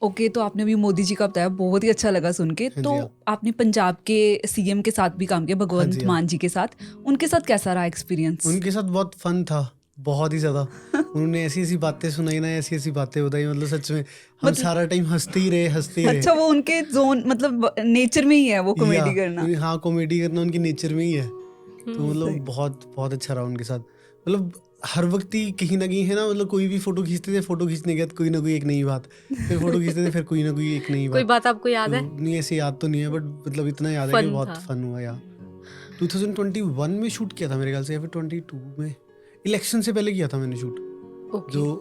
Okay, तो आपने अभी मोदी जी का बताया, बहुत ही अच्छा लगा सुन के। हाँ तो जी, हाँ। आपने पंजाब के सीएम के साथ भी काम किया, हाँ भगवंत जी, हाँ। मान जी के साथ। उनके साथ कैसा रहा एक्सपीरियंस? उनके साथ बहुत फन था, बहुत ही ज़्यादा। उन्होंने ऐसी-ऐसी बातें सुनाई ना, ऐसी-ऐसी बातें बताई, मतलब सच में हम मतलब सारा टाइम हँसते ही रहे, हँसते ही रहे। अच्छा, वो उनके जोन मतलब नेचर में ही है वो या कॉमेडी करना। हाँ, कॉमेडी करना उनके नेचर में ही है। तो सही। मतलब बहुत बहुत अच्छा रहा उनके साथ। मतलब हर वक़्त ही कहीं न कहीं है ना, मतलब कोई भी फ़ोटो खींचते थे, फ़ोटो खींचने के बाद कोई ना कोई एक नई बात, फिर फ़ोटो खींचते थे, फिर कोई ना कोई एक नई कोई बात। बात आपको याद है? तो नहीं, ऐसे याद तो नहीं है, बट मतलब इतना याद है कि फन बहुत था। फन हुआ। या 2021 में शूट किया था मेरे ख्याल से, या फिर 22 में। इलेक्शन से पहले किया था मैंने शूट, ओके, जो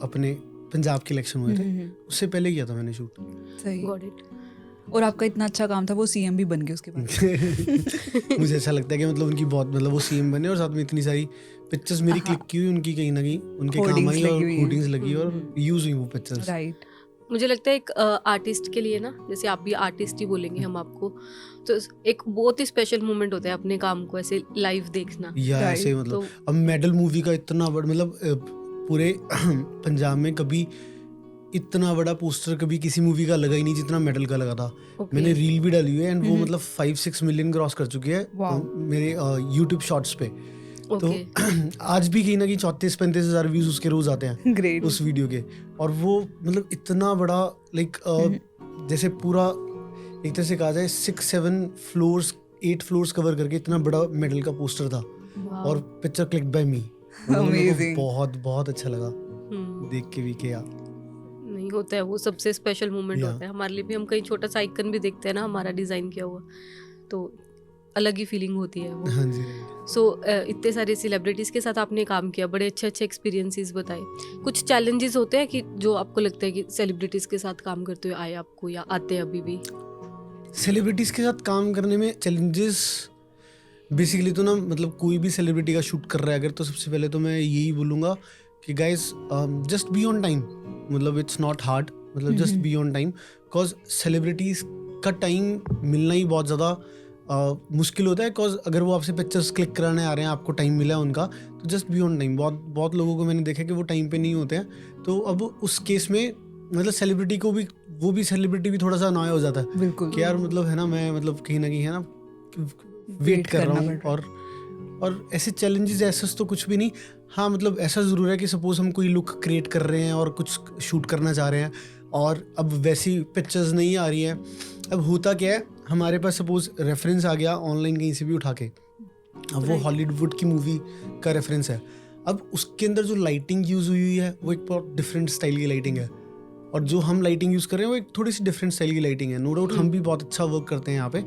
अपने पंजाब के इलेक्शन हुए थे, हम्म, उससे पहले किया था मैंने शूट। सही। Got it. और आपका इतना अच्छा काम था, वो सीएम भी बन गए उसके बाद। मुझे ऐसा लगता है कि मतलब उनकी बहुत, मतलब वो सीएम बने और साथ में इतनी सारी पिक्चर्स मेरी हाँ, क्लिक की हुई उनकी, कहीं ना कहीं उनके काम होर्डिंग्स आई लगी और हुई हैं। होर्डिंग्स लगी और यूज हुई वो पिक्चर्स। राइट। मुझे लगता है एक आर्टिस्ट के लिए ना, जैसे आप भी आर्टिस्ट ही बोलेंगे हम आपको, तो एक बहुत ही स्पेशल मोमेंट होता है अपने काम को ऐसे लाइव देखना। या ऐसे राइट। मतलब तो अब मेडल मूवी का इतना बड़ा, मतलब पूरे पंजाब में कभी इतना बड़ा पोस्टर कभी किसी मूवी का लगा ही नहीं जितना मेडल का लगा था। ओके, मैंने रील भी डाली हुई है, एंड वो मतलब 5-6 मिलियन क्रॉस कर चुकी है वाओ। मेरे यूट्यूब शॉर्ट्स पे। तो ओके, आज भी कहीं ना कहीं 34-35 हज़ार व्यूज उसके रोज आते हैं ग्रेट। उस वीडियो के। और वो मतलब इतना बड़ा, लाइक जैसे पूरा एक तरह से कहा जाए 6-7 फ्लोर्स 8 फ्लोर्स कवर करके इतना बड़ा मेडल का पोस्टर था, वाओ। और पिक्चर क्लिक बाय मी। मतलब मेरे को अमेजिंग। बहुत बहुत अच्छा लगा हम्म, देख के भी कि यार। नहीं होता है, वो सबसे स्पेशल मोमेंट या होता है हमारे लिए भी। हम कहीं छोटा सा आइकन भी देखते हैं ना हमारा डिजाइन किया हुआ, तो अलग ही फीलिंग होती है वो। हाँ जी, राइट। सो इतने सारे सेलिब्रिटीज़ के साथ आपने काम किया, बड़े अच्छे अच्छे एक्सपीरियंसेस बताए। कुछ चैलेंजेस होते हैं कि जो आपको लगता है कि सेलिब्रिटीज़ के साथ काम करते हुए आए आपको, या आते हैं अभी भी? सेलिब्रिटीज के साथ काम करने में चैलेंजेस बेसिकली तो ना, मतलब कोई भी सेलिब्रिटी का शूट कर रहा है अगर, तो सबसे पहले तो मैं यही बोलूँगा कि guys just be on time. मतलब इट्स नॉट हार्ड, मतलब just be on time, because celebrities का टाइम मिलना ही बहुत ज़्यादा मुश्किल होता है। बिकॉज अगर वो आपसे पिक्चर्स क्लिक कराने आ रहे हैं, आपको टाइम मिला है उनका, तो जस्ट बी ऑन टाइम। बहुत बहुत लोगों को मैंने देखा कि वो टाइम पे नहीं होते हैं। तो अब उस केस में मतलब सेलिब्रिटी को भी, वो भी सेलिब्रिटी भी थोड़ा सा अनॉय हो जाता है बिल्कुल। कि यार मतलब है ना, मैं मतलब कहीं ना कहीं है ना वेट वेट कर रहा करना हूँ। पड़ रहा है। और ऐसे चैलेंजेस ऐसा तो कुछ भी नहीं। हाँ, मतलब ऐसा ज़रूर है कि सपोज हम कोई लुक क्रिएट कर रहे हैं और कुछ शूट करना चाह रहे हैं, और अब वैसी पिक्चर्स नहीं आ रही हैं। अब होता क्या है, हमारे पास सपोज रेफरेंस आ गया ऑनलाइन कहीं से भी उठा के, अब वो Right. हॉलीवुड की मूवी का रेफरेंस है। अब उसके अंदर जो लाइटिंग यूज़ हुई है वो एक बहुत डिफरेंट स्टाइल की लाइटिंग है, और जो हम लाइटिंग यूज़ कर रहे हैं वो एक थोड़ी सी डिफरेंट स्टाइल की लाइटिंग है। नो डाउट हम भी बहुत अच्छा वर्क करते हैं यहाँ पे,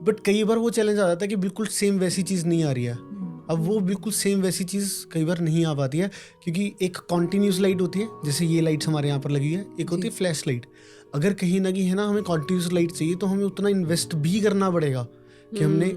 बट कई बार वो चैलेंज आ जाता है कि बिल्कुल सेम वैसी चीज़ नहीं आ रही है। अब वो बिल्कुल सेम वैसी चीज़ कई बार नहीं आ पाती है, क्योंकि एक कॉन्टीन्यूस लाइट होती है, जैसे ये लाइट्स हमारे यहाँ पर लगी है, एक होती है फ्लैश लाइट। अगर कहीं ना कहीं है ना हमें कॉन्टीन्यूस लाइट चाहिए, तो हमें उतना इन्वेस्ट भी करना पड़ेगा कि हमने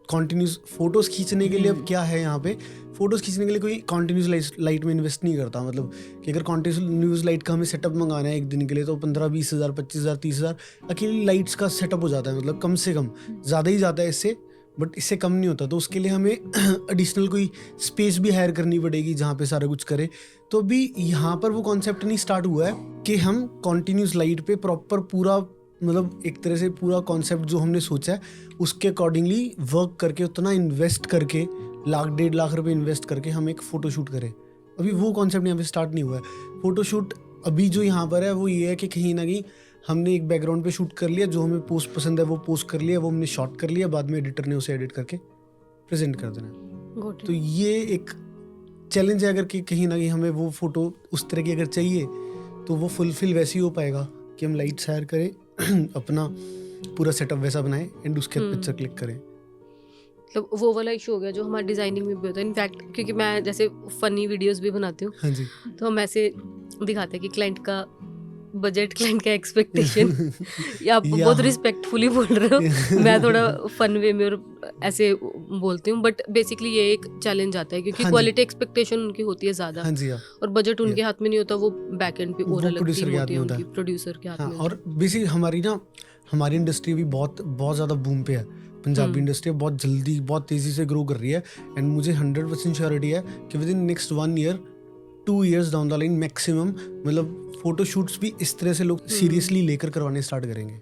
कॉन्टीन्यूस फोटोज़ खींचने के लिए। अब क्या है यहाँ पे, फोटोज़ खींचने के लिए कोई कॉन्टीन्यूस लाइट में इन्वेस्ट नहीं करता। मतलब कि अगर कॉन्टीन्यूस लाइट का हमें सेटअप मंगाना है एक दिन के लिए, तो 15-20 हज़ार, 25 हज़ार, 30 हज़ार अकेली लाइट्स का सेटअप हो जाता है। मतलब कम से कम, ज़्यादा ही जाता है इससे, बट इससे कम नहीं होता। तो उसके लिए हमें एडिशनल कोई स्पेस भी हायर करनी पड़ेगी जहाँ पे सारा कुछ करे। तो अभी यहाँ पर वो कॉन्सेप्ट नहीं स्टार्ट हुआ है कि हम कॉन्टीन्यूस लाइट पे प्रॉपर पूरा, मतलब एक तरह से पूरा कॉन्सेप्ट जो हमने सोचा है उसके अकॉर्डिंगली वर्क करके, उतना इन्वेस्ट करके, 1-1.5 लाख रुपए इन्वेस्ट करके हम एक फ़ोटो शूट करें। अभी वो कॉन्सेप्ट यहाँ पे स्टार्ट नहीं हुआ है। फ़ोटो शूट अभी जो यहाँ पर है वो ये है कि कहीं ना कहीं हमने एक बैकग्राउंड पे शूट कर लिया, जो हमें पोस्ट पसंद है वो पोस्ट कर लिया, वो हमने शॉट कर लिया, बाद में एडिटर ने उसे एडिट करके प्रेजेंट कर देना है। Got तो it. ये एक चैलेंज है, अगर कि कहीं ना कहीं हमें वो फ़ोटो उस तरह की अगर चाहिए, तो वो फुलफिल वैसे ही हो पाएगा कि हम लाइट्स हायर करें, अपना पूरा सेटअप वैसा बनाएं, एंड उसके बाद पिक्चर क्लिक करें। मतलब वो वाला इशू हो गया जो हमारे डिजाइनिंग में भी होता है। इनफैक्ट क्योंकि मैं जैसे फनी वीडियोस भी बनाती हूँ, हाँ जी। तो हम ऐसे दिखाते हैं कि क्लाइंट का बजट, क्लाइंट का एक्सपेक्टेशन, या आप या बहुत रिस्पेक्टफुली बोल रहे हो, मैं थोड़ा फन वे में और ऐसे बोलती हूँ, बट बेसिकली ये एक चैलेंज आता है क्योंकि हाँ जी। क्वालिटी एक्सपेक्टेशन उनकी होती है ज़्यादा, हाँ जी, हाँ। और बजट उनके हाथ में नहीं होता, वो बैक एंड पे और वो अलग प्रोड्यूसर टीम के हाथ होती में है होता उनकी, है। प्रोड्यूसर के हाथ हाँ, में होती और बेसिक हमारी इंडस्ट्री भी बहुत बहुत ज़्यादा बूम पे है। पंजाबी इंडस्ट्री बहुत जल्दी, बहुत तेज़ी से ग्रो कर रही है, एंड मुझे 100% श्योरिटी है कि with in next 1 year 2 years down the line maximum, मतलब फोटो शूट्स भी इस तरह से लोग सीरियसली लेकर करवाने स्टार्ट करेंगे।